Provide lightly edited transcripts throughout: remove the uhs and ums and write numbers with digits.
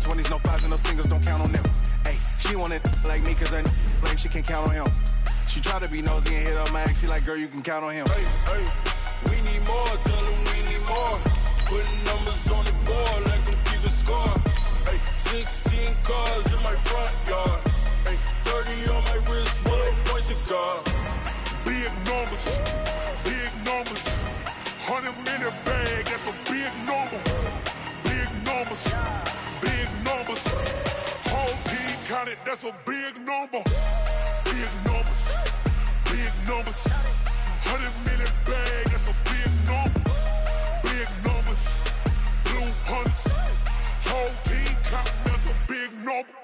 20s, no fives and no singles, don't count on them. Hey, she wanted like me cause I blame she can't count on him. She tried to be nosy and hit up my ex. She like, girl, you can count on him. Hey, we need more, tell them we need more. Putting numbers on the board, let them keep the score. Hey, 16 cars in my front yard. Hey, 30 on my wrist, bullet point to God. Big numbers, 100 minute bag, that's a big number. Big numbers, whole team counted, that's a big number. Big numbers, 100 minute bag, that's a big number. Big numbers, blue hunts, whole team counting, that's a big number.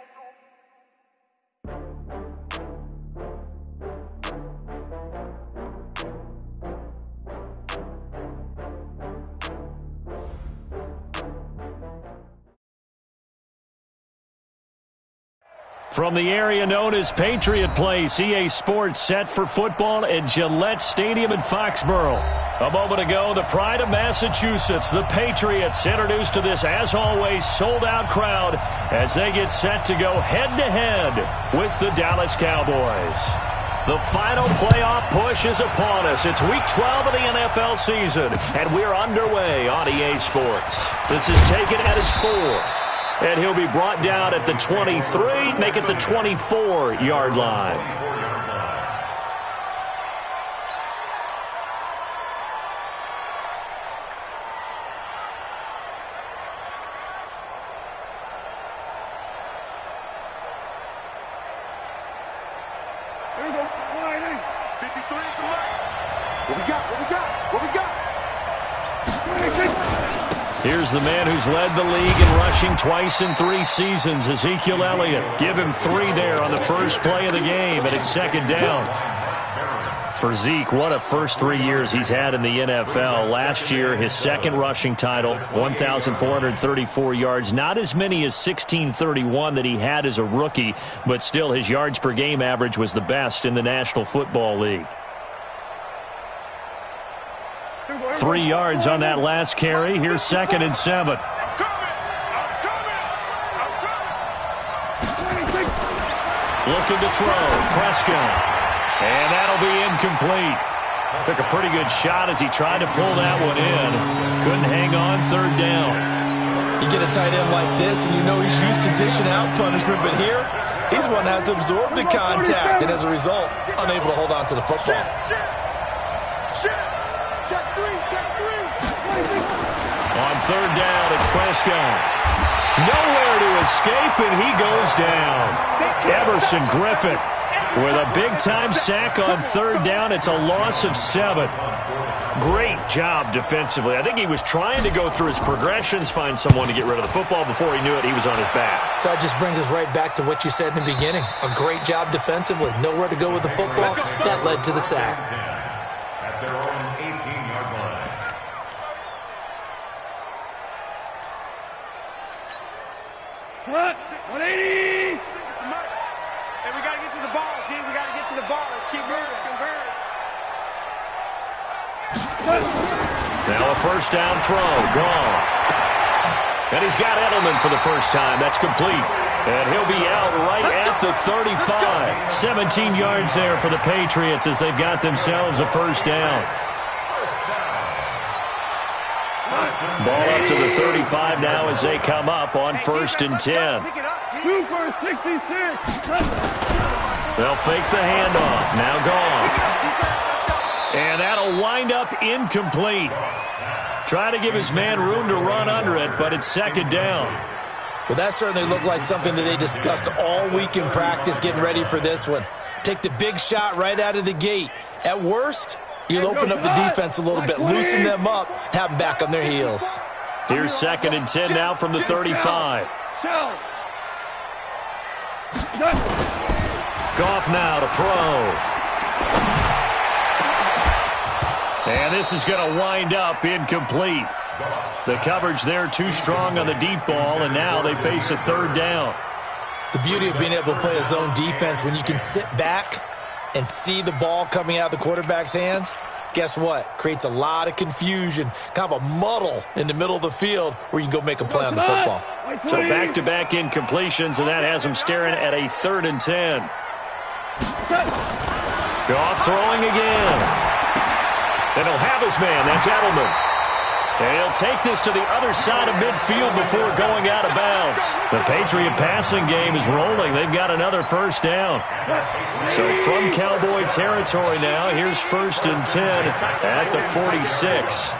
From the area known as Patriot Place, EA Sports set for football at Gillette Stadium in Foxborough. A moment ago, the pride of Massachusetts, the Patriots, introduced to this, as always, sold-out crowd as they get set to go head-to-head with the Dallas Cowboys. The final playoff push is upon us. It's Week 12 of the NFL season, and we're underway on EA Sports. This is taken at his 4. And he'll be brought down at the 23, make it the 24-yard line. There we go. 53 is the line. What we got? Here's the man who's led the league in rushing twice in 3 seasons, Ezekiel Elliott. Give him 3 there on the first play of the game, and it's second down. For Zeke, what a first 3 years he's had in the NFL. Last year, his second rushing title, 1,434 yards. Not as many as 1,631 that he had as a rookie, but still his yards per game average was the best in the National Football League. 3 yards on that last carry. Here's 2nd and 7. Looking to throw. Prescott. And that'll be incomplete. Took a pretty good shot as he tried to pull that one in. Couldn't hang on, 3rd down. You get a tight end like this, and you know he's used to dishing out punishment, but here, he's the one that has to absorb the contact, and as a result, unable to hold on to the football. On 3rd down, it's Prescott. Nowhere to escape, and he goes down. Everson Griffin with a big-time sack on 3rd down. It's a loss of 7. Great job defensively. I think he was trying to go through his progressions, find someone to get rid of the football. Before he knew it, he was on his back. So that just brings us right back to what you said in the beginning. A great job defensively. Nowhere to go with the football. That led to the sack. At their own 18-yard line. Cut! 180! Hey, we got to get to the ball, team. We got to get to the ball. Let's keep moving. Now a first down throw. Gone. And he's got Edelman for the first time. That's complete. And he'll be out right at the 35. 17 yards there for the Patriots as they've got themselves a first down. Ball up to the 35 now as they come up on 1st and 10. 2 for 66. They'll fake the handoff. Now gone. And that'll wind up incomplete. Try to give his man room to run under it, but it's 2nd down. Well, that certainly looked like something that they discussed all week in practice getting ready for this one. Take the big shot right out of the gate. At worst, you'll open up the defense a little bit, loosen them up, have them back on their heels. Here's 2nd and 10 now from the 35. Goff now to throw. And this is going to wind up incomplete. The coverage there too strong on the deep ball, and now they face a 3rd down. The beauty of being able to play a zone defense, when you can sit back and see the ball coming out of the quarterback's hands, guess what? Creates a lot of confusion, kind of a muddle in the middle of the field where you can go make a play on the football. So back-to-back incompletions, and that has him staring at a 3rd and 10. Goff throwing again. And he'll have his man. That's Edelman. And he'll take this to the other side of midfield before going out of bounds. The Patriot passing game is rolling. They've got another first down. So from Cowboy territory now, here's 1st and 10 at the 46.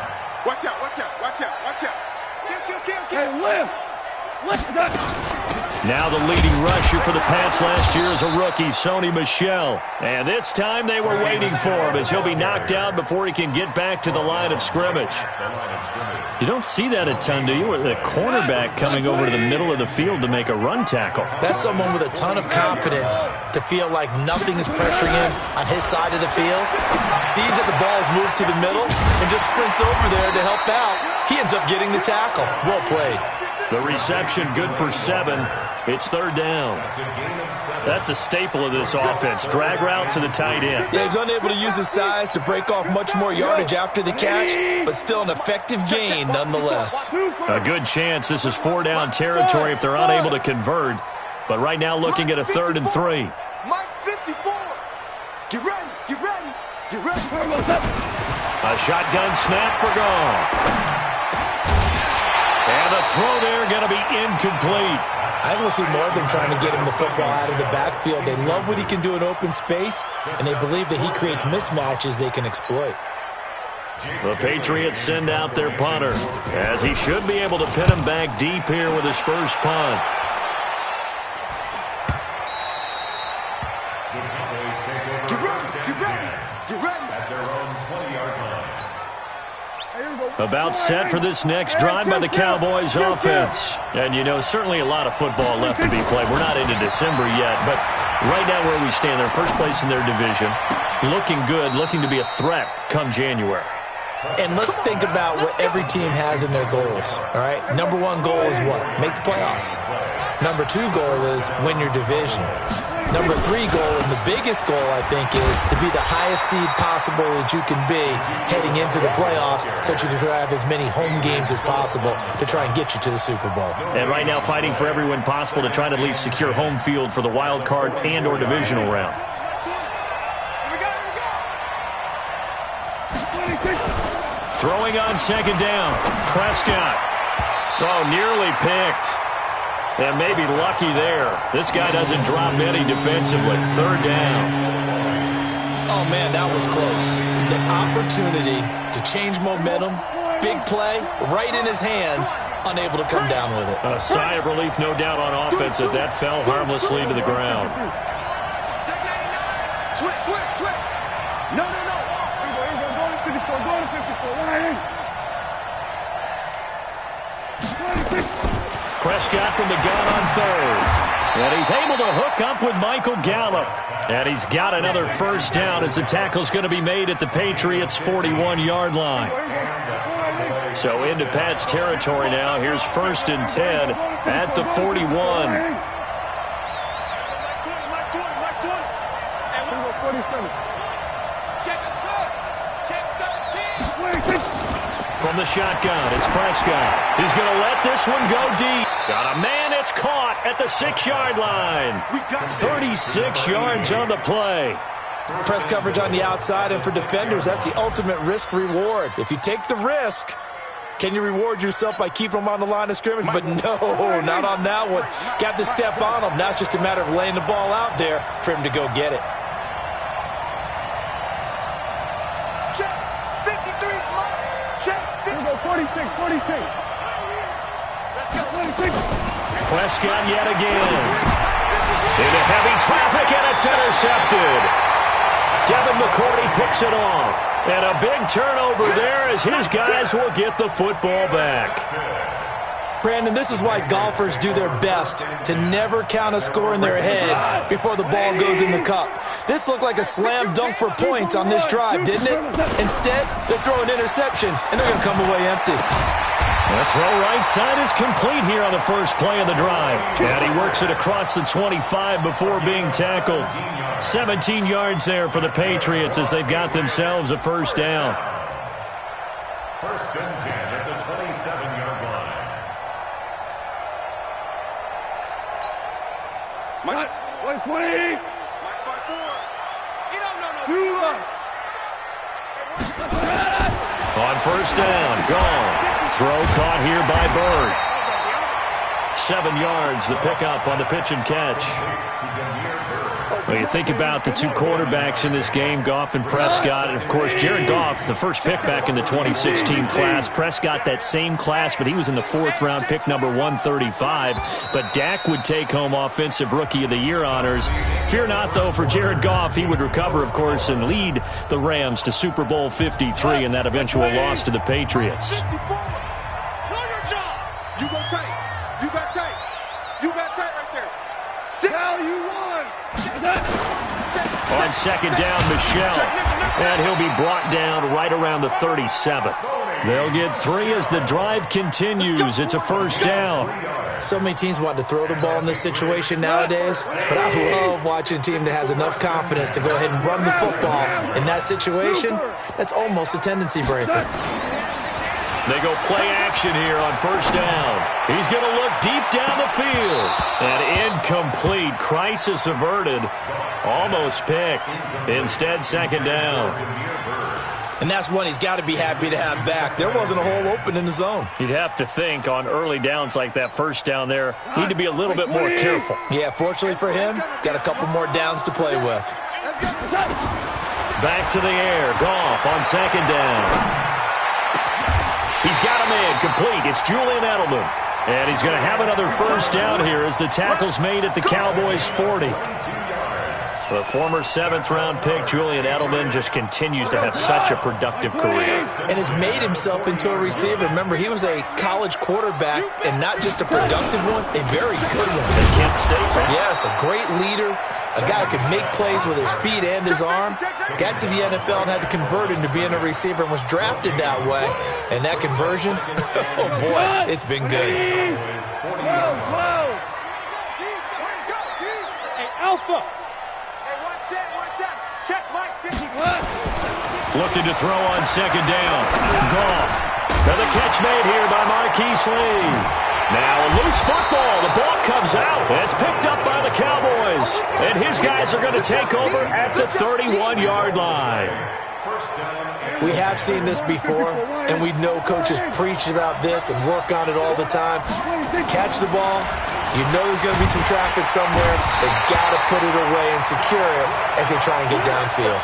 Watch out, watch out, watch out, watch out. Kill. Hey, lift. Now the leading rusher for the Pats last year is a rookie, Sony Michel. And this time they were waiting for him as he'll be knocked out before he can get back to the line of scrimmage. You don't see that a ton, do you? With a cornerback coming over to the middle of the field to make a run tackle. That's someone with a ton of confidence to feel like nothing is pressuring him on his side of the field. Sees that the ball is moved to the middle and just sprints over there to help out. He ends up getting the tackle. Well played. The reception good for 7. It's 3rd down. That's a staple of this offense. Drag route to the tight end. Yeah, he's unable to use his size to break off much more yardage after the catch, but still an effective gain nonetheless. A good chance this is 4-down territory if they're unable to convert. But right now looking at a 3rd and 3. Mike 54. Get ready, get ready, get ready. A shotgun snap for Goff. And the throw there going to be incomplete. I want to see more of them trying to get him the football out of the backfield. They love what he can do in open space, and they believe that he creates mismatches they can exploit. The Patriots send out their punter, as he should be able to pin him back deep here with his first punt. About set for this next drive by the Cowboys offense. And, you know, certainly a lot of football left to be played. We're not into December yet, but right now where we stand, they're first place in their division. Looking good, looking to be a threat come January. And let's think about what every team has in their goals, all right? Number 1 goal is what? Make the playoffs. Number 2 goal is win your division. Number 3 goal, and the biggest goal, I think, is to be the highest seed possible that you can be heading into the playoffs so that you can have as many home games as possible to try and get you to the Super Bowl. And right now fighting for every win possible to try to at least secure home field for the wild card and or divisional round. Throwing on 2nd down. Prescott. Oh, nearly picked. And maybe lucky there. This guy doesn't drop any defensively. 3rd down. Oh, man, that was close. The opportunity to change momentum, big play, right in his hands, unable to come down with it. A sigh of relief, no doubt, on offense that that fell harmlessly to the ground. Switch. No. Prescott from the gun on 3rd. And he's able to hook up with Michael Gallup. And he's got another first down as the tackle's going to be made at the Patriots' 41-yard line. So into Pat's territory now. Here's 1st and 10 at the 41. From the shotgun, it's Prescott. He's going to let this one go deep. Got a man that's caught at the 6-yard line. 36 yards on the play. Press coverage on the outside, and for defenders, that's the ultimate risk-reward. If you take the risk, can you reward yourself by keeping them on the line of scrimmage? But no, not on that one. Got to step on them. Now it's just a matter of laying the ball out there for him to go get it. Check. 53. Check. 46. Let's go. 46. Prescott yet again. Into heavy traffic, and it's intercepted. Devin McCourty picks it off. And a big turnover there as his guys will get the football back. Brandon, this is why golfers do their best to never count a score in their head before the ball goes in the cup. This looked like a slam dunk for points on this drive, didn't it? Instead, they throw an interception, and they're going to come away empty. That throw right side is complete here on the first play of the drive. And he works it across the 25 before being tackled. 17 yards there for the Patriots as they've got themselves a first down. 1st and 10 at the 27-yard line. Mike. 120. Mike's by 4. You don't know no. 2 up. On first down, gone. Throw caught here by Bird. 7 yards, the pickup on the pitch and catch. Well, you think about the two quarterbacks in this game, Goff and Prescott. And, of course, Jared Goff, the first pick back in the 2016 class. Prescott, that same class, but he was in the 4th round, pick number 135. But Dak would take home Offensive Rookie of the Year honors. Fear not, though, for Jared Goff. He would recover, of course, and lead the Rams to Super Bowl 53 in that eventual loss to the Patriots. 54. Know your job. You go tight. You got tight. You got tight right there. Now you won. On second down, Michelle. And he'll be brought down right around the 37. They'll get 3 as the drive continues. It's a first down. So many teams want to throw the ball in this situation nowadays, but I love watching a team that has enough confidence to go ahead and run the football. In that situation, that's almost a tendency breaker. They go play action here on first down. He's going to look deep down the field. And incomplete. Crisis averted. Almost picked. Instead, second down. And that's one he's got to be happy to have back. There wasn't a hole open in the zone. You'd have to think on early downs like that first down there, need to be a little bit more careful. Yeah, fortunately for him, got a couple more downs to play with. Back to the air. Goff on second down. He's got a man complete. It's Julian Edelman. And he's going to have another first down here as the tackle's made at the Cowboys' 40. The former 7th-round pick, Julian Edelman, just continues to have such a productive career. And has made himself into a receiver. Remember, he was a college quarterback, and not just a productive one, a very good one. At Kent State, right? Yes, a great leader, a guy who could make plays with his feet and his arm. Got to the NFL and had to convert into being a receiver and was drafted that way. And that conversion, oh boy, it's been good. Hey, Alpha. Check Mike. 50. Looking to throw on second down. Goff. And the catch made here by Marquise Lee. Now a loose football. The ball comes out. It's picked up by the Cowboys. And his guys are going to take over at the 31-yard line. We have seen this before, and we know coaches preach about this and work on it all the time. Catch the ball. You know there's going to be some traffic somewhere. They've got to put it away and secure it as they try and get downfield.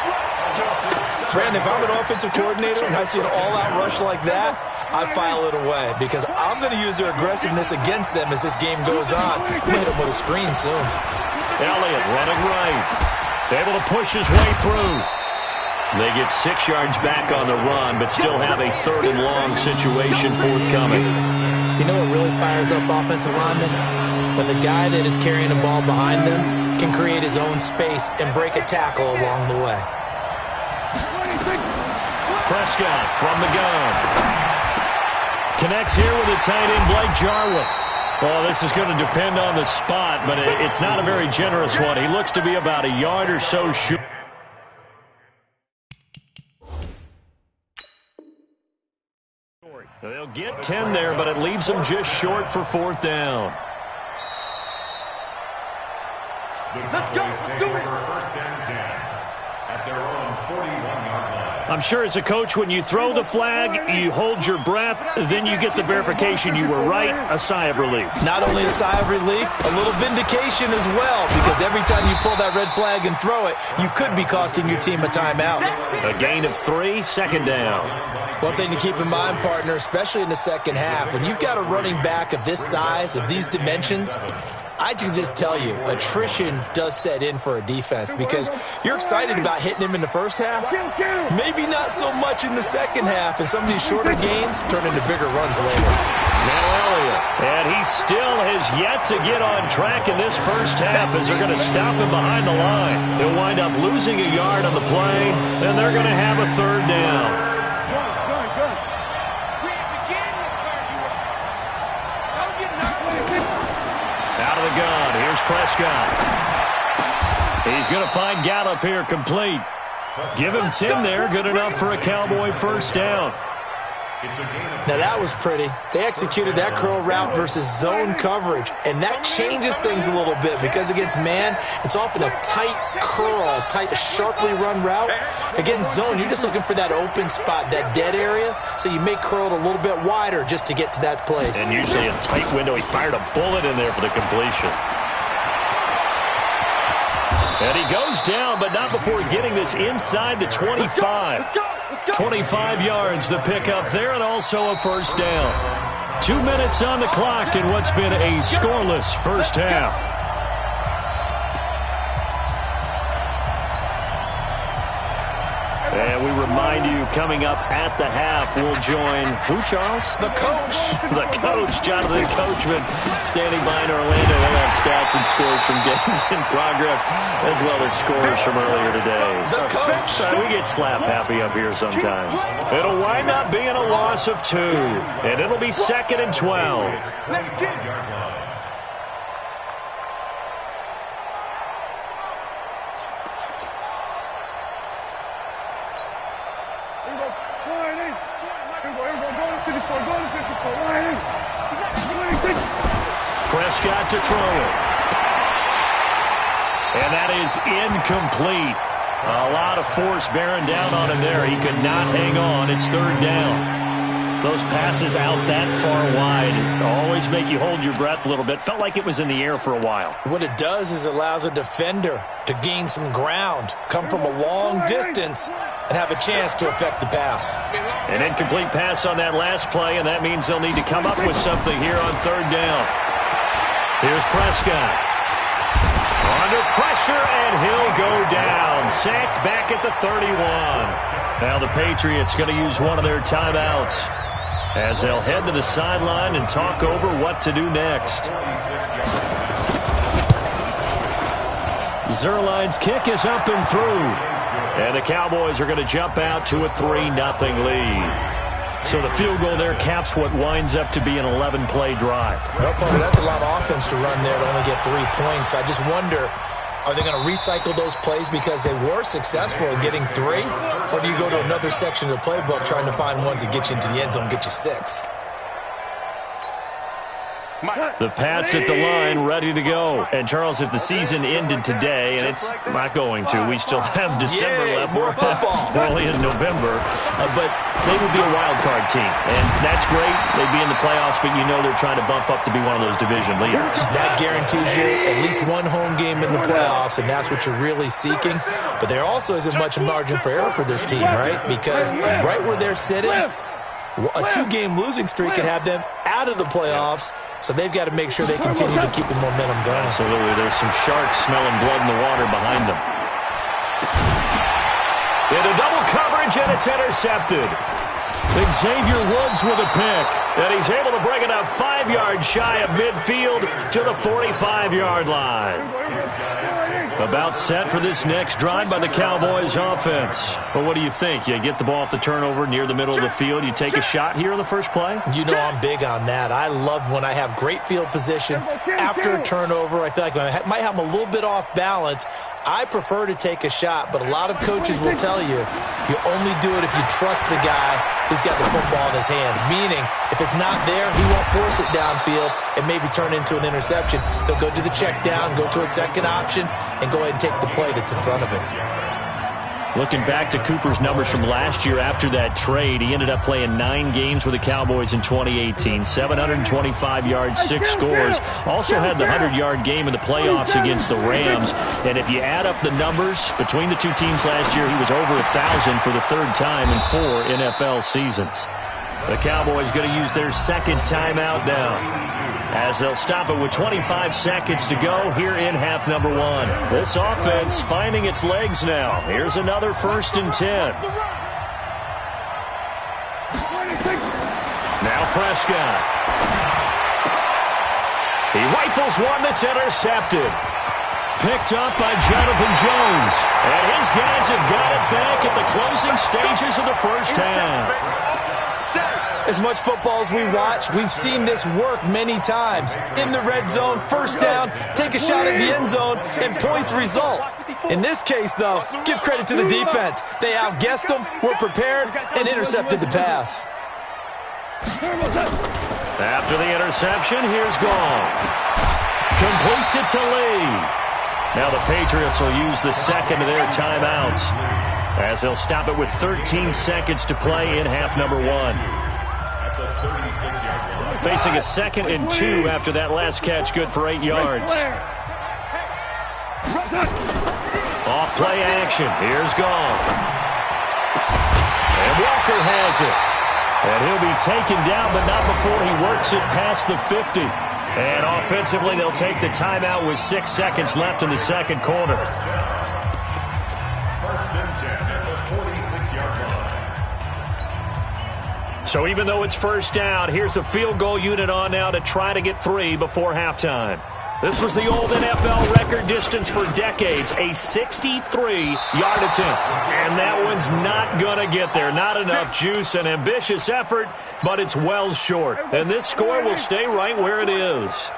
Brandon, if I'm an offensive coordinator and I see an all-out rush like that, I file it away because I'm going to use their aggressiveness against them as this game goes on. I'm going to hit them with a screen soon. Elliott running right. Able to push his way through. They get 6 yards back on the run, but still have a 3rd and long situation forthcoming. You know what really fires up offensive linemen? When the guy that is carrying the ball behind them can create his own space and break a tackle along the way. Prescott from the gun. Connects here with the tight end, Blake Jarwin. Well, this is going to depend on the spot, but it's not a very generous one. He looks to be about a yard or so short. They'll get 10 there, but it leaves them just short for 4th down. Let's go. Let's do it. First and 10 at their own 41-yard line. I'm sure as a coach, when you throw the flag, you hold your breath, then you get the verification you were right, a sigh of relief. Not only a sigh of relief, a little vindication as well, because every time you pull that red flag and throw it, you could be costing your team a timeout. A gain of 3, second down. One thing to keep in mind, partner, especially in the second half, when you've got a running back of this size, of these dimensions, I can just tell you, attrition does set in for a defense because you're excited about hitting him in the first half. Maybe not so much in the second half, and some of these shorter gains turn into bigger runs later. Now Elliott, and he still has yet to get on track in this first half as they're going to stop him behind the line. They'll wind up losing a yard on the play, and they're going to have a 3rd down. Out of the gun, here's Prescott. He's going to find Gallup here complete. Give him 10 there, good enough for a Cowboy first down. Now that was pretty. They executed that curl route versus zone coverage, and that changes things a little bit because against man, it's often a tight curl, tight, sharply run route. Against zone, you're just looking for that open spot, that dead area, so you make curl a little bit wider just to get to that place. And usually a tight window. He fired a bullet in there for the completion. And he goes down, but not before getting this inside the 25. 25 yards the pickup there, and also a first down. 2 minutes on the clock in what's been a scoreless first half. And we remind you, coming up at the half, we'll join who, Charles? The coach. The coach, Jonathan Coachman, standing by in Orlando. He'll have stats and scores from games in progress, as well as scores from earlier today. The coach. We get slap happy up here sometimes. It'll wind up being a loss of 2, and it'll be 2nd and 12. Let's get it. Prescott to throw it. And that is incomplete. A lot of force bearing down on him there. He could not hang on. It's 3rd down. Those passes out that far wide always make you hold your breath a little bit. Felt like it was in the air for a while. What it does is it allows a defender to gain some ground, come from a long distance, and have a chance to affect the pass. An incomplete pass on that last play, and that means they'll need to come up with something here on 3rd down. Here's Prescott. Under pressure, and he'll go down. Sacked back at the 31. Now the Patriots going to use one of their timeouts as they'll head to the sideline and talk over what to do next. Zerline's kick is up and through. And the Cowboys are going to jump out to a 3-0 lead. So the field goal there caps what winds up to be an 11-play drive. Well, Parker, that's a lot of offense to run there to only get 3 points. I just wonder, are they going to recycle those plays because they were successful in getting 3? Or do you go to another section of the playbook trying to find ones that get you into the end zone and get you 6? The Pats at the line, ready to go. And, Charles, if the season ended today, and it's not going to, we still have December left. More football. We're only in November. But they would be a wild card team. And that's great. They'd be in the playoffs, but you know they're trying to bump up to be one of those division leaders. That guarantees you at least one home game in the playoffs, and that's what you're really seeking. But there also isn't much margin for error for this team, right? Because right where they're sitting, a 2-game losing streak could have them out of the playoffs, so they've got to make sure they continue to keep the momentum going. Absolutely. There's some sharks smelling blood in the water behind them. Into double coverage, and it's intercepted. Xavier Woods with a pick, and he's able to bring it up 5 yards shy of midfield to the 45-yard line. About set for this next drive by the Cowboys offense. Well, what do you think? You get the ball off the turnover near the middle of the field. You take a shot here on the first play? You know I'm big on that. I love when I have great field position after a turnover. I feel like I might have them a little bit off balance. I prefer to take a shot, but a lot of coaches will tell you, you only do it if you trust the guy who's got the football in his hands. Meaning, if it's not there, he won't force it downfield and maybe turn into an interception. He'll go to the check down, go to a second option, and go ahead and take the play that's in front of him. Looking back to Cooper's numbers from last year after that trade, he ended up playing 9 games with the Cowboys in 2018. 725 yards, 6 scores. Also had the 100-yard game in the playoffs against the Rams. And if you add up the numbers between the two teams last year, he was over 1,000 for the 3rd time in 4 NFL seasons. The Cowboys going to use their second timeout now, as they'll stop it with 25 seconds to go here in half number 1. This offense finding its legs now. Here's another 1st and 10. Now Prescott. He rifles one that's intercepted. Picked up by Jonathan Jones. And his guys have got it back at the closing stages of the first half. As much football as we watch, we've seen this work many times. In the red zone, 1st down, take a shot at the end zone, and points result. In this case, though, give credit to the defense. They outguessed them, were prepared, and intercepted the pass. After the interception, here's Goff. Completes it to Lee. Now the Patriots will use the second of their timeouts as they'll stop it with 13 seconds to play in half number 1. Facing a 2nd and 2 after that last catch, good for 8 yards. Off play action. Here's Goff. And Walker has it. And he'll be taken down, but not before he works it past the 50. And offensively, they'll take the timeout with 6 seconds left in the second quarter. First and 10 at the 46-yard line. So even though it's first down, here's the field goal unit on now to try to get 3 before halftime. This was the old NFL record distance for decades, a 63-yard attempt. And that one's not going to get there. Not enough juice, an ambitious effort, but it's well short. And this score will stay right where it is.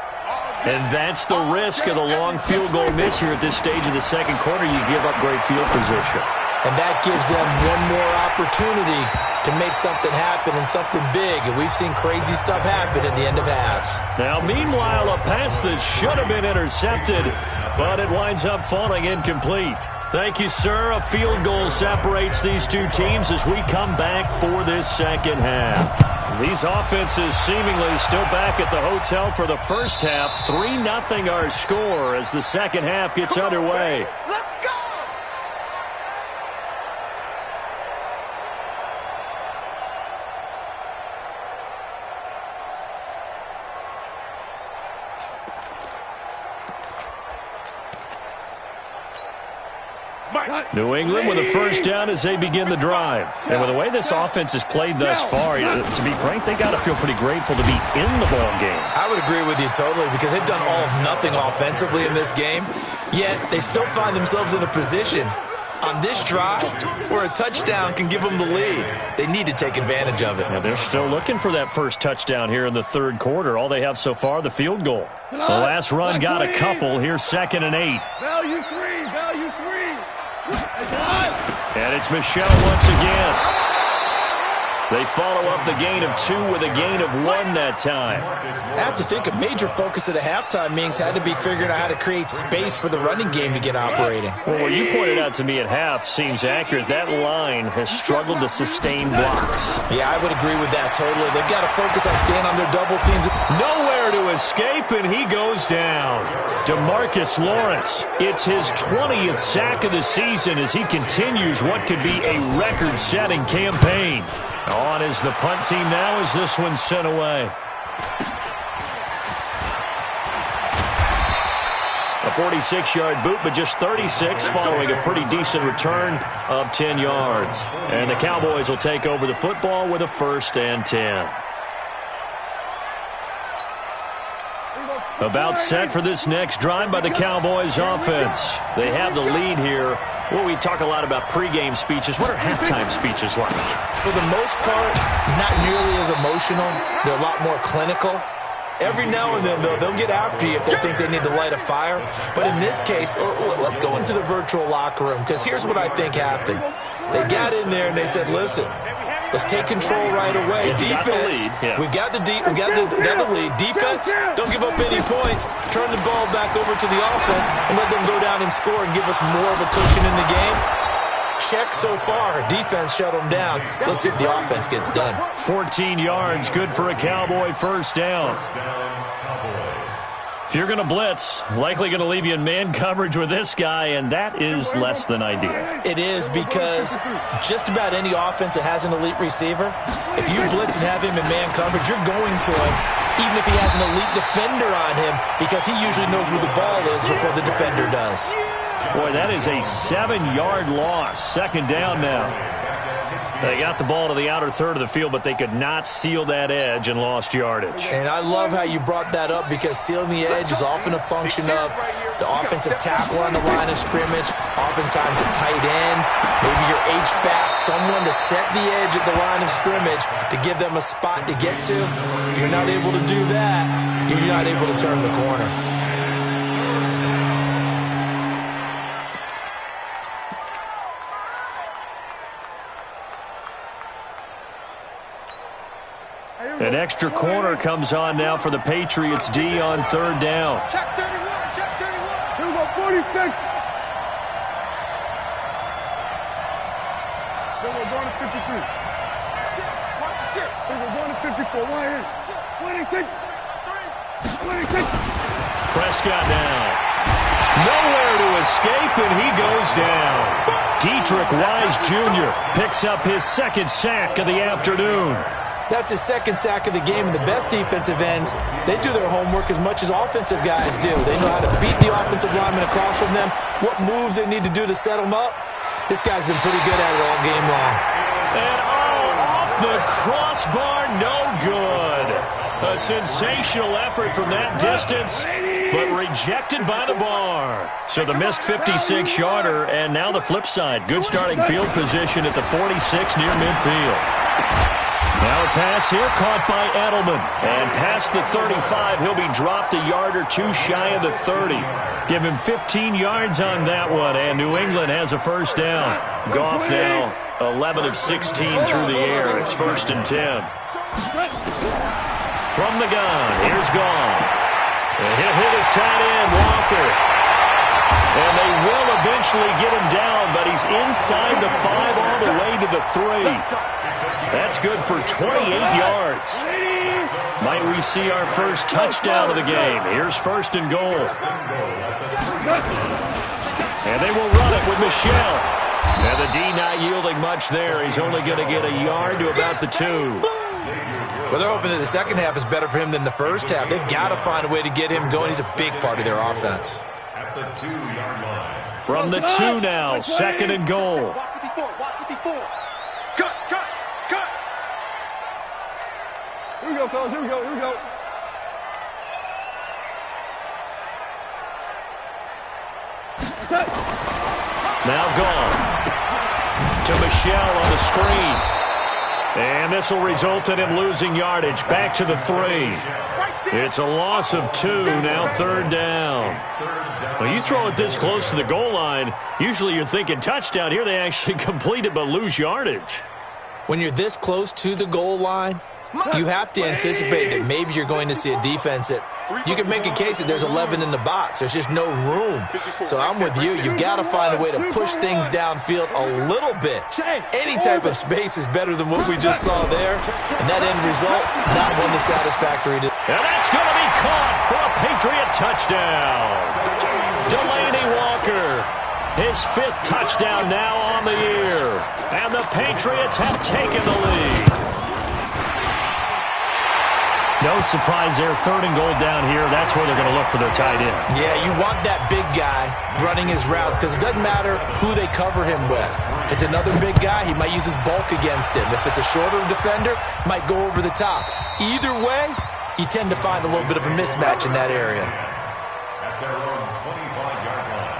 And that's the risk of the long field goal miss here at this stage of the second quarter. You give up great field position. And that gives them one more opportunity to make something happen and something big. And we've seen crazy stuff happen at the end of halves. Now, meanwhile, a pass that should have been intercepted, but it winds up falling incomplete. Thank you, sir. A field goal separates these two teams as we come back for this second half. These offenses seemingly still back at the hotel for the first half. 3-0 our score as the second half gets underway. Let's go! New England with a first down as they begin the drive. And with the way this offense has played thus far, to be frank, they got to feel pretty grateful to be in the ball game. I would agree with you totally because they've done all of nothing offensively in this game, yet they still find themselves in a position on this drive where a touchdown can give them the lead. They need to take advantage of it. And they're still looking for that first touchdown here in the third quarter. All they have so far, the field goal. The last run got a couple. Here's 2nd and 8. Value 3, value 3. And it's Michelle once again. They follow up the gain of 2 with a gain of 1 that time. I have to think a major focus of the halftime meetings had to be figuring out how to create space for the running game to get operating. Well, what you pointed out to me at half seems accurate. That line has struggled to sustain blocks. Yeah, I would agree with that totally. They've got to focus on staying on their double teams. Nowhere to escape, and he goes down. DeMarcus Lawrence. It's his 20th sack of the season as he continues what could be a record-setting campaign. On is the punt team now as this one's sent away. A 46-yard boot, but just 36 following a pretty decent return of 10 yards. And the Cowboys will take over the football with a 1st and 10. About set for this next drive by the Cowboys offense. They have the lead here. Well, we talk a lot about pregame speeches. What are halftime speeches like? For the most part, not nearly as emotional. They're a lot more clinical. Every now and then, though, they'll get after you if they think they need to light a fire. But in this case, let's go into the virtual locker room, because here's what I think happened. They got in there and they said, listen, let's take control right away. Defense, we've got the lead. Defense, don't give up any points. Turn the ball back over to the offense and let them go down and score and give us more of a cushion in the game. Check so far. Defense shut them down. Let's see if the offense gets done. 14 yards, good for a Cowboy first down. If you're going to blitz, likely going to leave you in man coverage with this guy, and that is less than ideal. It is, because just about any offense that has an elite receiver, if you blitz and have him in man coverage, you're going to him, even if he has an elite defender on him, because he usually knows where the ball is before the defender does. Boy, that is a 7-yard loss. 2nd down now. They got the ball to the outer third of the field, but they could not seal that edge and lost yardage. And I love how you brought that up, because sealing the edge is often a function of the offensive tackle on the line of scrimmage, oftentimes a tight end, maybe your H-back, someone to set the edge at the line of scrimmage to give them a spot to get to. If you're not able to do that, you're not able to turn the corner. An extra corner comes on now for the Patriots D on third down. Check 31, check 31. Here we go, 46. Then we're going to 53. Watch the shit. Then we're going to 54. One here. 26. 26. Prescott now. Nowhere to escape, and he goes down. Dietrich Wise Jr. picks up his second sack of the afternoon. That's his second sack of the game, and the best defensive ends, they do their homework as much as offensive guys do. They know how to beat the offensive lineman across from them, what moves they need to do to set them up. This guy's been pretty good at it all game long. And off the crossbar, no good. A sensational effort from that distance, but rejected by the bar. So the missed 56-yarder, and now the flip side. Good starting field position at the 46 near midfield. Now a pass here caught by Edelman. And past the 35, he'll be dropped a yard or two shy of the 30. Give him 15 yards on that one, and New England has a first down. Goff now 11 of 16 through the air. It's 1st and 10. From the gun, here's Goff. And he'll hit his tight end, Walker. And they will eventually get him down, but he's inside the 5 all the way to the 3. That's good for 28 yards. Might we see our first touchdown of the game? Here's 1st and goal. And they will run it with Michel. And the D not yielding much there. He's only going to get a yard to about the 2. Well, they're hoping that the second half is better for him than the first half. They've got to find a way to get him going. He's a big part of their offense. At the 2-yard line. From the 2 now, 2nd and goal. Watch 54, watch 54. Cut, cut, cut. Here we go, fellas. Here we go. Here we go. That's it. Now gone to Michel on the screen. And this will result in him losing yardage. Back to the 3. It's a loss of 2, now 3rd down. Well, you throw it this close to the goal line, usually you're thinking touchdown. Here they actually complete it but lose yardage. When you're this close to the goal line, you have to anticipate that maybe you're going to see a defense that you can make a case that there's 11 in the box. There's just no room. So I'm with you. You got to find a way to push things downfield a little bit. Any type of space is better than what we just saw there. And that end result, not one that's satisfactory. And that's going to be caught for a Patriot touchdown. Delaney Walker, his 5th touchdown now on the year. And the Patriots have taken the lead. No surprise there. 3rd and goal down here. That's where they're going to look for their tight end. Yeah, you want that big guy running his routes because it doesn't matter who they cover him with. If it's another big guy, he might use his bulk against him. If it's a shorter defender, might go over the top. Either way, you tend to find a little bit of a mismatch in that area. At their own 25-yard line.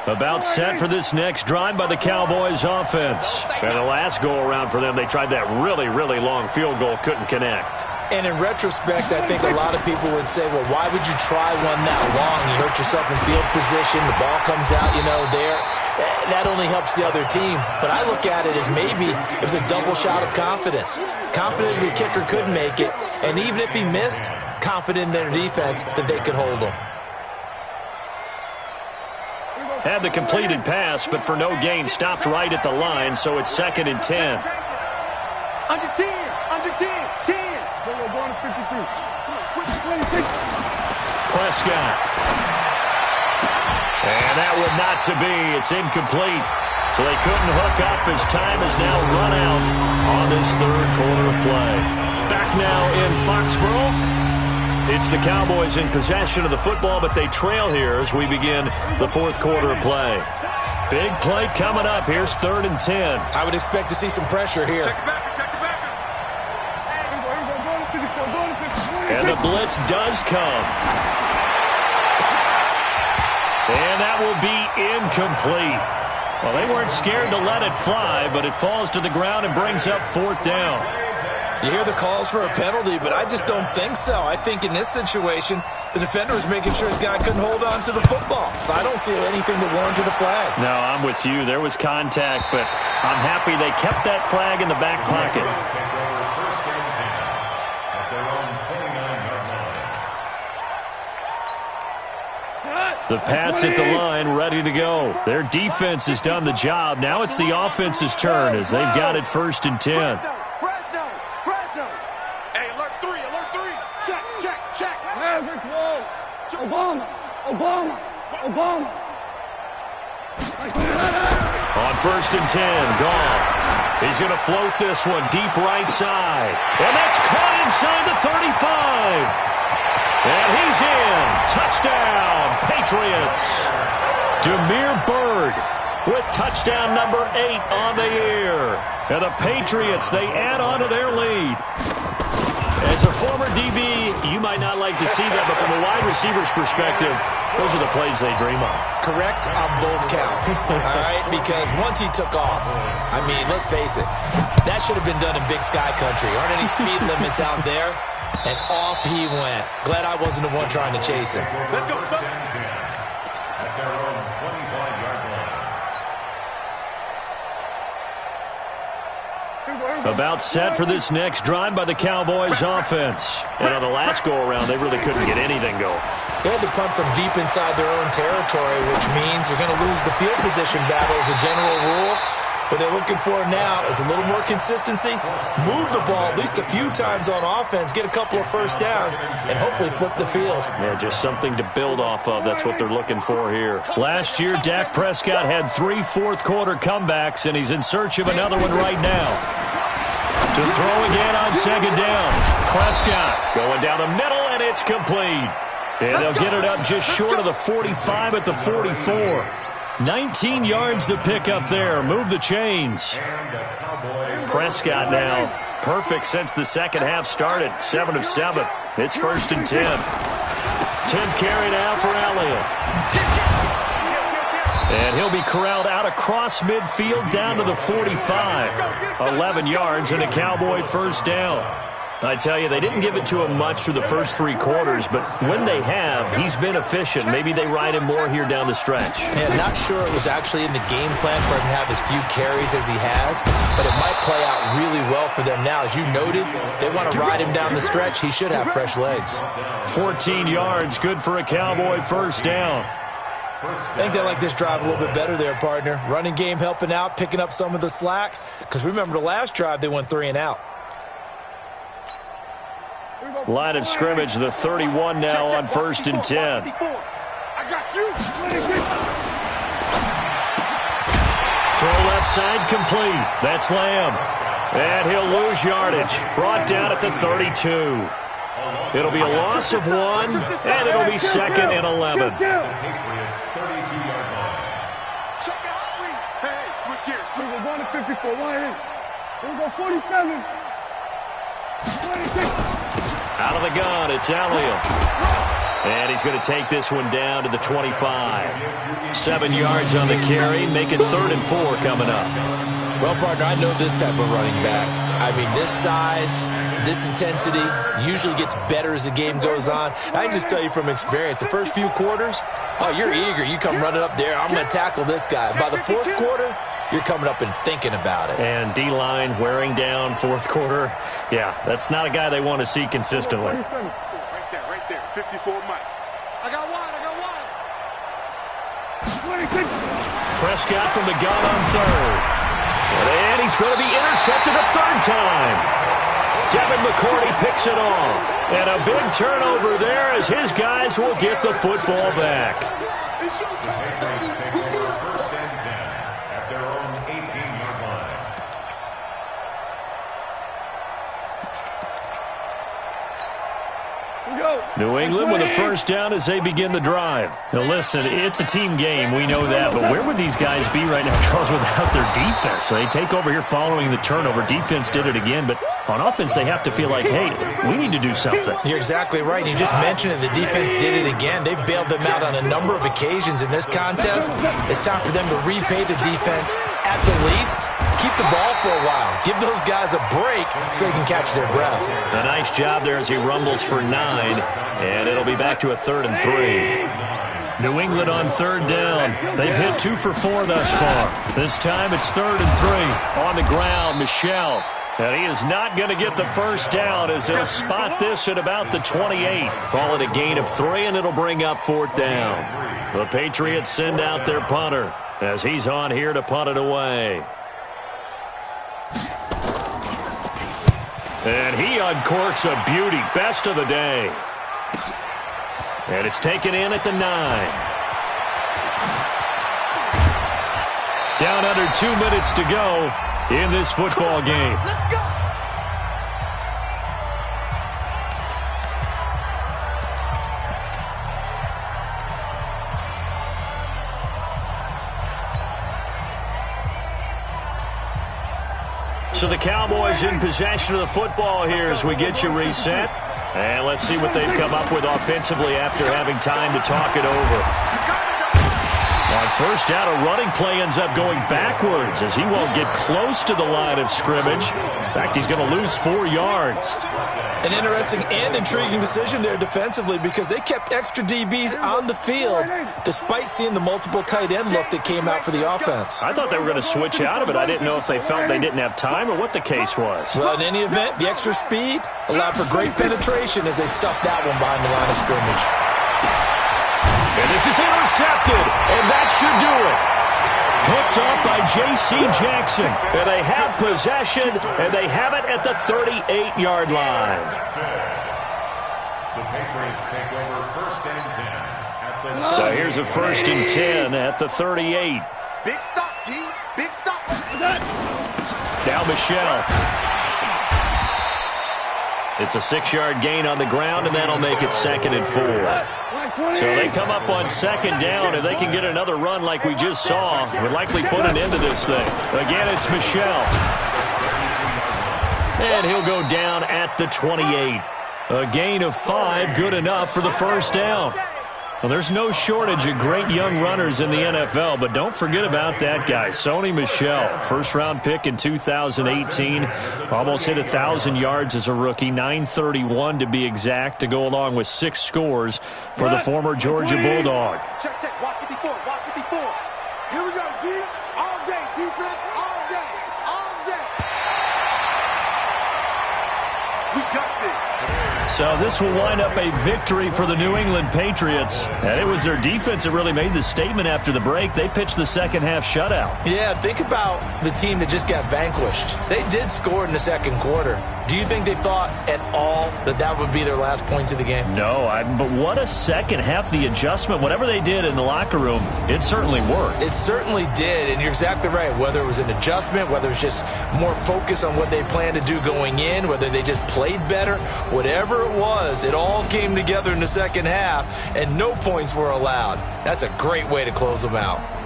About set for this next drive by the Cowboys offense. And the last go-around for them, they tried that really, really long field goal, couldn't connect. And in retrospect, I think a lot of people would say, well, why would you try one that long? You hurt yourself in field position. The ball comes out, there. That only helps the other team. But I look at it as maybe it was a double shot of confidence. Confident the kicker could make it. And even if he missed, confident in their defense that they could hold him. Had the completed pass, but for no gain, stopped right at the line, so it's 2nd and 10. Under 10, under 10, 10. Then we're going to 53. Prescott. And that would not to be. It's incomplete. So they couldn't hook up as time is now run out on this 3rd quarter of play. Back now in Foxborough. It's the Cowboys in possession of the football, but they trail here as we begin the 4th quarter of play. Big play coming up. Here's 3rd and 10. I would expect to see some pressure here. Check the backer, check the backer. And the blitz does come. And that will be incomplete. Well, they weren't scared to let it fly, but it falls to the ground and brings up 4th down. You hear the calls for a penalty, but I just don't think so. I think in this situation, the defender was making sure his guy couldn't hold on to the football. So I don't see anything to warrant the flag. No, I'm with you. There was contact, but I'm happy they kept that flag in the back pocket. The Pats at the line, ready to go. Their defense has done the job. Now it's the offense's turn as they've got it 1st and 10. Hey, alert 3. Check. Average wall. Obama. On 1st and 10, Goff. He's going to float this one deep right side. And that's caught inside the 35. And he's in. Touchdown, Patriots. Demir Bird with touchdown number 8 on the year. And the Patriots, they add on to their lead. As a former DB, you might not like to see that, but from a wide receiver's perspective, those are the plays they dream of. Correct on both counts, all right? Because once he took off, I mean, let's face it, that should have been done in Big Sky Country. Aren't any speed limits out there? And off he went. Glad I wasn't the one trying to chase him. Let's go. At their own 25-yard line. About set for this next drive by the Cowboys offense. And on the last go-around, they really couldn't get anything going. They had to punt from deep inside their own territory, which means you're going to lose the field position battle as a general rule. What they're looking for now is a little more consistency, move the ball at least a few times on offense, get a couple of first downs, and hopefully flip the field. Yeah, just something to build off of. That's what they're looking for here. Last year, Dak Prescott had 3 fourth-quarter comebacks, and he's in search of another one right now. To throw again on 2nd down. Prescott going down the middle, and it's complete. And they'll get it up just short of the 45 at the 44. 19 yards to pick up there. Move the chains. Prescott now perfect since the second half started. 7 of 7. It's 1st and 10. 10th carry now for Elliott. And he'll be corralled out across midfield down to the 45. 11 yards and a Cowboy first down. I tell you, they didn't give it to him much through the first 3 quarters, but when they have, he's been efficient. Maybe they ride him more here down the stretch. Yeah, not sure it was actually in the game plan for him to have as few carries as he has, but it might play out really well for them now. As you noted, if they want to ride him down the stretch, he should have fresh legs. 14 yards, good for a Cowboy first down. I think they like this drive a little bit better there, partner. Running game helping out, picking up some of the slack, because remember the last drive they went 3 and out. Line of scrimmage, the 31 now on 1st and 10. I got you. Throw left side complete. That's Lamb. And he'll lose yardage. Brought down at the 32. It'll be a loss of 1, and it'll be 2nd and 11. Patriots 32-yard line. Check out. Hey, switch gears. We go 1 to 54. 1 in. We go 47. 26. Out of the gun, it's Elliott. And he's going to take this one down to the 25. 7 yards on the carry, make it 3rd and 4 coming up. Well, partner, I know this type of running back. I mean, this size, this intensity usually gets better as the game goes on. I can just tell you from experience, the first few quarters, oh, you're eager. You come running up there, I'm going to tackle this guy. By the 4th quarter, you're coming up and thinking about it. And D-line wearing down 4th quarter. Yeah, that's not a guy they want to see consistently. Right there. 54 Mike. I got one. 26. Prescott from the gun on 3rd. And he's going to be intercepted a 3rd time. Devin McCourty picks it off. And a big turnover there as his guys will get the football back. It's showtime, baby. Take over 1st and 10 at their own 18-yard line. We New England with a first down as they begin the drive. Now listen, it's a team game, we know that, but where would these guys be right now, Charles, without their defense? So they take over here following the turnover. Defense did it again, but on offense they have to feel like, hey, we need to do something. You're exactly right. You just mentioned it. The defense did it again. They've bailed them out on a number of occasions in this contest. It's time for them to repay the defense at the least. Keep the ball for a while. Give those guys a break so they can catch their breath. A nice job there as he rumbles for 9, and it'll be back to a 3rd and 3. New England on 3rd down. They've hit 2 for 4 thus far. This time it's 3rd and 3. On the ground, Michel. And he is not going to get the first down as he'll spot this at about the 28. Call it a gain of 3, and it'll bring up 4th down. The Patriots send out their punter as he's on here to punt it away. And he uncorks a beauty. Best of the day. And it's taken in at the 9. Down under 2 minutes to go in this football game. Let's go. So the Cowboys in possession of the football here as we get you reset. And let's see what they've come up with offensively after having time to talk it over. On first down, a running play ends up going backwards as he won't get close to the line of scrimmage. In fact, he's going to lose 4 yards. An interesting and intriguing decision there defensively because they kept extra DBs on the field despite seeing the multiple tight end look that came out for the offense. I thought they were going to switch out of it. I didn't know if they felt they didn't have time or what the case was. Well, in any event, the extra speed allowed for great penetration as they stuffed that one behind the line of scrimmage. And this is intercepted, and that should do it. Picked up by J.C. Jackson. And they have possession, and they have it at the 38-yard line. The Patriots take over 1st and 10 at the... So here's a 1st and 10 at the 38. Big stop, D. Big stop. Now Michel. It's a 6-yard gain on the ground, and that'll make it 2nd and 4. So they come up on 2nd down, and they can get another run like we just saw. Would likely put an end to this thing. Again, it's Michel. And he'll go down at the 28. A gain of 5, good enough for the first down. Well, there's no shortage of great young runners in the NFL, but don't forget about that guy, Sony Michel. First-round pick in 2018. Almost hit 1,000 yards as a rookie, 931 to be exact, to go along with 6 scores for the former Georgia Bulldog. Check, check. Watch 54. Watch 54. Here we go, D. All day. Defense all day. All day. We got this. So this will wind up a victory for the New England Patriots. And it was their defense that really made the statement after the break. They pitched the second-half shutout. Yeah, think about the team that just got vanquished. They did score in the 2nd quarter. Do you think they thought at all that that would be their last points of the game? No, but what a second half. The adjustment, whatever they did in the locker room, it certainly worked. It certainly did, and you're exactly right. Whether it was an adjustment, whether it was just more focus on what they planned to do going in, whether they just played better, whatever it was, it all came together in the 2nd half, and no points were allowed. That's a great way to close them out.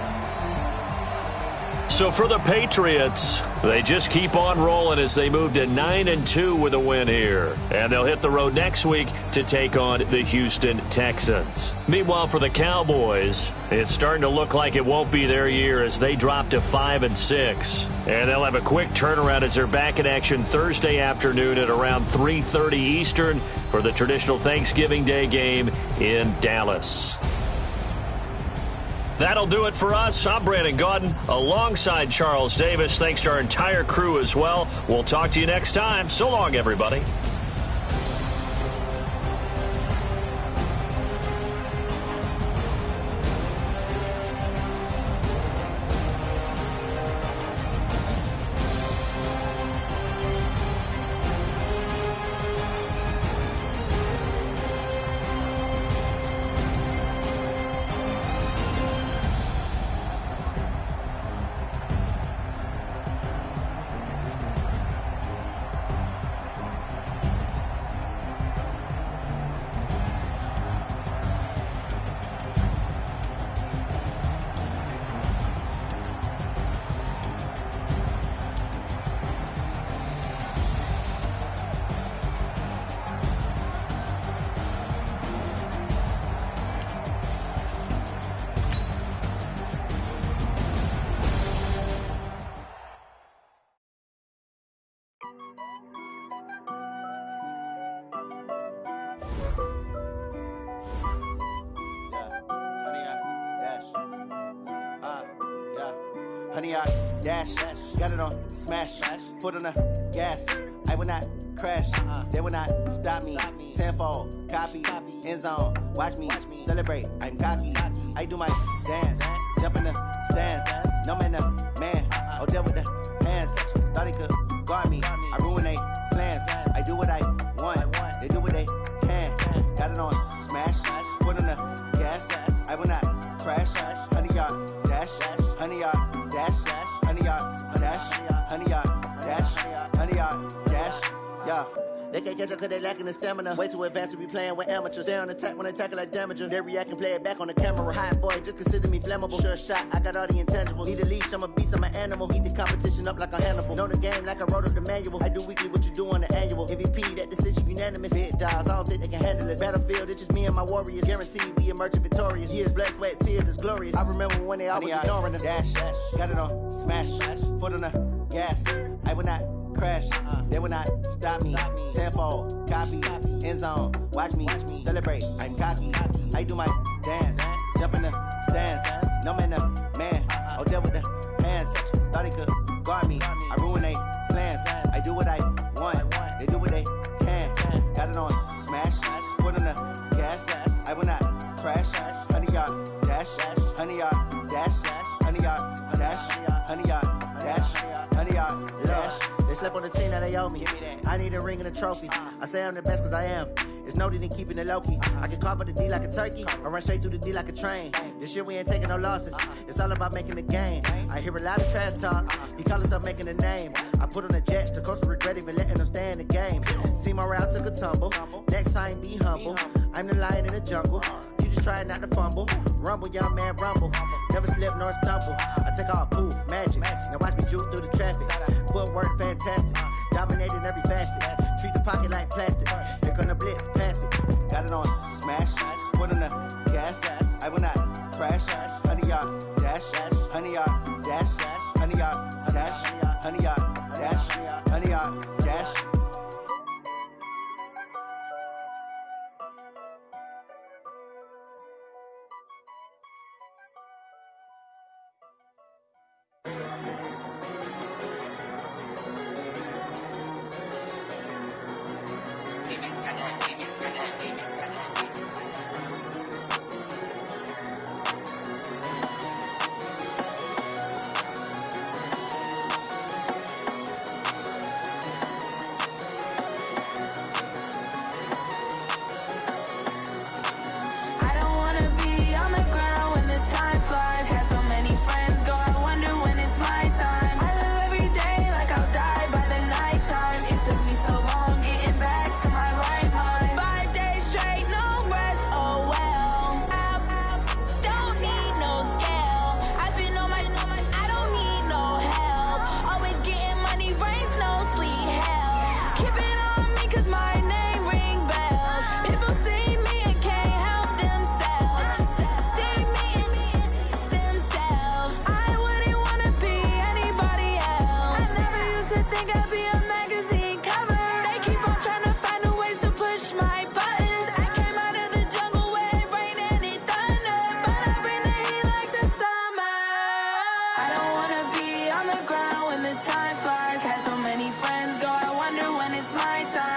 So for the Patriots, they just keep on rolling as they move to 9-2 with a win here. And they'll hit the road next week to take on the Houston Texans. Meanwhile, for the Cowboys, it's starting to look like it won't be their year as they drop to 5-6. And they'll have a quick turnaround as they're back in action Thursday afternoon at around 3:30 Eastern for the traditional Thanksgiving Day game in Dallas. That'll do it for us. I'm Brandon Gaudin alongside Charles Davis. Thanks to our entire crew as well. We'll talk to you next time. So long, everybody. Honey, I dash, got it on smash, foot on the gas. I will not crash, they will not stop me. Tenfold, copy, end zone, watch me celebrate. I'm cocky, I do my dance, jump in the stands. No man, man, oh, there with the hands. Thought he could guard me, I ruin they plans. I do what I want, they do what they can. Got it on smash, foot on the gas. I will not crash, honey, y'all dash, honey, y'all dash, honey, y'all dash, honey, y'all dash, honey, y'all dash, yeah. They can't catch up cause they lacking the stamina. Way too advanced to be playing with amateurs. Stay on attack when attack like damager. They react and play it back on the camera. Hot boy, just consider me flammable. Sure shot, I got all the intangibles. Need a leash, I'm a beast, I'm an animal. Heat the competition up like a Hannibal. Know the game like I wrote up the manual. I do weekly what you do on the annual. MVP, that decision unanimous. Big dials, I don't think they can handle it. Battlefield, it's just me and my warriors. Guaranteed we emerging victorious. Years, blood, sweat, tears, it's glorious. I remember when they always ignoring us. Dash, got it on smash, foot on the gas. I will not crash, they will not stop me. Tenfold, copy, end zone, watch me celebrate. I'm cocky, I do my dance, jump in the stands. No man, man, oh, there with the hands. Thought he could guard me, I ruin they plans. I do what I want, they do what they can. Got it on smash, foot on the gas. I will not crash, honey, y'all dash, honey, y'all dash, honey, y'all dash, honey, y'all dash, honey, y'all dash. They slept on the team that they owe me. I need a ring and a trophy. I say I'm the best cause I am. It's no need in keeping it low-key. I can carve up the D like a turkey or run straight through the D like a train. This year we ain't taking no losses. It's all about making the game. I hear a lot of trash talk. He call himself making a name. I put on the Jets. The coach will regret even letting them stay in the game. Team morale took a tumble. Next time be humble. I'm the lion in the jungle. You just try not to fumble. Rumble, young man, rumble. Never slip nor stumble. I take off, poof, magic. Now watch me juke through the traffic. Footwork fantastic. Dominating every facet. Treat the pocket like plastic. Here come the blitz, pass it. Got it on smash. Foot on the gas. I will not crash. Honey, y'all dash. Honey, y'all dash. Honey, y'all dash. Honey, y'all dash. Honey, y'all dash. on the ground when the time flies. Had so many friends go, I wonder when it's my time.